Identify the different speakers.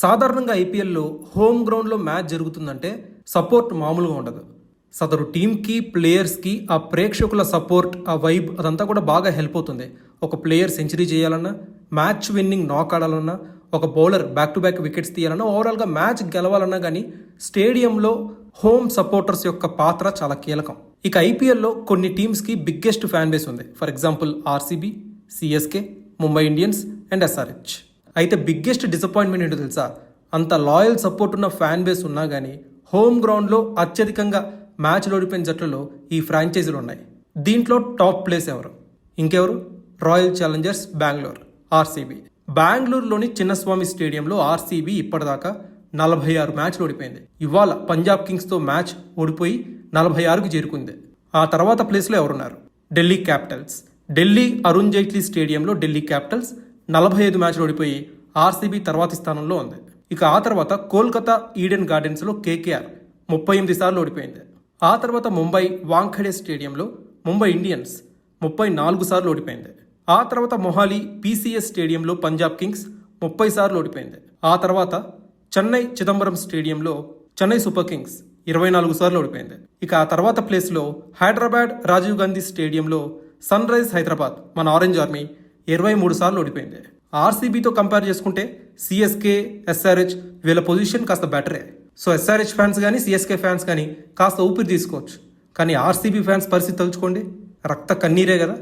Speaker 1: సాధారణంగా ఐపీఎల్లో హోమ్ గ్రౌండ్లో మ్యాచ్ జరుగుతుందంటే సపోర్ట్ మామూలుగా ఉండదు. సదరు టీంకి ప్లేయర్స్కి ఆ ప్రేక్షకుల సపోర్ట్, ఆ వైబ్ అదంతా కూడా బాగా హెల్ప్ అవుతుంది. ఒక ప్లేయర్ సెంచరీ చేయాలన్నా, మ్యాచ్ విన్నింగ్ నాక్ ఆడాలన్నా, ఒక bowler back to back wickets తీయాలన్నా, ఓవరాల్గా మ్యాచ్ గెలవాలన్నా కానీ స్టేడియంలో హోమ్ సపోర్టర్స్ యొక్క పాత్ర చాలా కీలకం. ఇక ఐపీఎల్లో కొన్ని టీమ్స్కి బిగ్గెస్ట్ ఫ్యాన్ బేస్ ఉంది. For example RCB, CSK, Mumbai Indians and SRH. అయితే బిగ్గెస్ట్ డిసప్పాయింట్మెంట్ ఏంటో తెలుసా? అంత లాయల్ సపోర్ట్ ఉన్న ఫ్యాన్ బేస్ ఉన్నా కానీ హోమ్ గ్రౌండ్లో అత్యధికంగా మ్యాచ్లు ఓడిపోయిన జట్లలో ఈ ఫ్రాంచైజీలు ఉన్నాయి. దీంట్లో టాప్ ప్లేస్ ఎవరు? ఇంకెవరు? Royal Challengers Bengaluru, RCB. బెంగళూరులోని చిన్నస్వామి స్టేడియంలో ఆర్సీబీ ఇప్పటిదాకా 46 మ్యాచ్లు ఓడిపోయింది. ఇవాళ పంజాబ్ కింగ్స్తో మ్యాచ్ ఓడిపోయి 46కు చేరుకుంది. ఆ తర్వాత ప్లేస్లో ఎవరున్నారు? ఢిల్లీ క్యాపిటల్స్. ఢిల్లీ అరుణ్ జైట్లీ స్టేడియంలో ఢిల్లీ క్యాపిటల్స్ 45 మ్యాచ్లు ఓడిపోయి ఆర్సీబీ తర్వాతి స్థానంలో ఉంది. ఇక ఆ తర్వాత కోల్కతా ఈడెన్ గార్డెన్స్లో కేకేఆర్ 38 సార్లు ఓడిపోయింది. ఆ తర్వాత ముంబై వాంఖడే స్టేడియంలో ముంబై ఇండియన్స్ 34 సార్లు ఓడిపోయింది. ఆ తర్వాత మొహాలీ పీసీఎస్ స్టేడియంలో పంజాబ్ కింగ్స్ 30 సార్లు ఓడిపోయింది. ఆ తర్వాత చెన్నై చిదంబరం స్టేడియంలో చెన్నై సూపర్ కింగ్స్ 24 సార్లు ఓడిపోయింది. ఇక ఆ తర్వాత ప్లేస్లో హైదరాబాద్ రాజీవ్ గాంధీ స్టేడియంలో సన్ రైజ్ హైదరాబాద్, మన ఆరెంజ్ ఆర్మీ 23 సార్లు ఓడిపోయింది. ఆర్సీబీతో కంపేర్ చేసుకుంటే సిఎస్కే, ఎస్ఆర్హెచ్ వీళ్ళ పొజిషన్ కాస్త బెటరే. సో ఎస్ఆర్హెచ్ ఫ్యాన్స్ కానీ సిఎస్కే ఫ్యాన్స్ కానీ కాస్త ఊపిరి తీసుకోవచ్చు. కానీ ఆర్సీబీ ఫ్యాన్స్ పరిస్థితి తలుచుకోండి, రక్త కన్నీరే కదా.